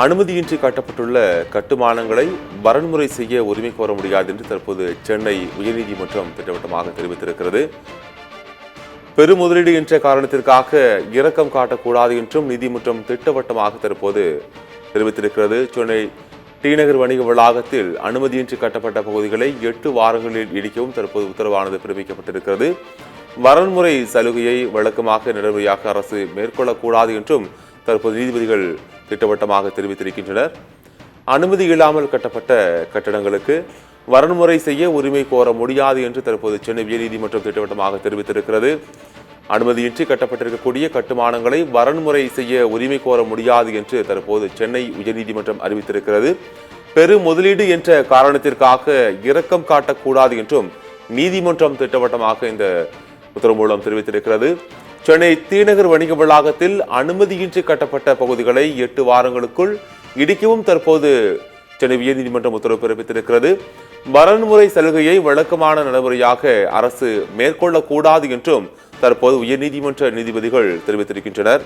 அனுமதியின்றி கட்டப்பட்டுள்ள கட்டுமானங்களை வரன்முறை செய்ய உரிமை கோர முடியாது என்று தற்போது சென்னை உயர்நீதிமன்றம் திட்டவட்டமாக தெரிவித்திருக்கிறது. பெரும் முதலீடு என்ற காரணத்திற்காக இரக்கம் காட்டக்கூடாது என்றும் நீதிமன்றம் திட்டவட்டமாக தற்போது தெரிவித்திருக்கிறது. சென்னை டிநகர் வணிக வளாகத்தில் அனுமதியின்றி கட்டப்பட்ட பகுதிகளை 8 வாரங்களில் இடிக்கவும் தற்போது உத்தரவானது பிறப்பிக்கப்பட்டிருக்கிறது. வரன்முறை சலுகையை வழக்கமாக நடைமுறையாக அரசு மேற்கொள்ளக்கூடாது என்றும் தற்போது நீதிபதிகள் திட்டவட்டமாக தெரிவித்திருக்கின்றனர். அனுமதி இல்லாமல் கட்டப்பட்ட கட்டடங்களுக்கு வரன்முறை செய்ய உரிமை கோர முடியாது என்று தற்போது சென்னை உயர்நீதிமன்றம் திட்டவட்டமாக தெரிவித்திருக்கிறது. அனுமதியின்றி கட்டப்பட்டிருக்கக்கூடிய கட்டுமானங்களை வரன்முறை செய்ய உரிமை கோர முடியாது என்று தற்போது சென்னை உயர்நீதிமன்றம் அறிவித்திருக்கிறது. பெரும் முதலீடு என்ற காரணத்திற்காக இரக்கம் காட்டக்கூடாது என்றும் நீதிமன்றம் திட்டவட்டமாக இந்த உத்தரவு மூலம் தெரிவித்திருக்கிறது. சென்னை டிநகர் வணிக வளாகத்தில் அனுமதியின்றி கட்டப்பட்ட பகுதிகளை 8 வாரங்களுக்குள் இடிக்கவும் தற்போது சென்னை உயர்நீதிமன்றம் உத்தரவு பிறப்பித்திருக்கிறது. வரன்முறை சலுகையை வழக்கமான நடைமுறையாக அரசு மேற்கொள்ளக்கூடாது என்றும் தற்போது உயர்நீதிமன்ற நீதிபதிகள் தெரிவித்திருக்கின்றனர்.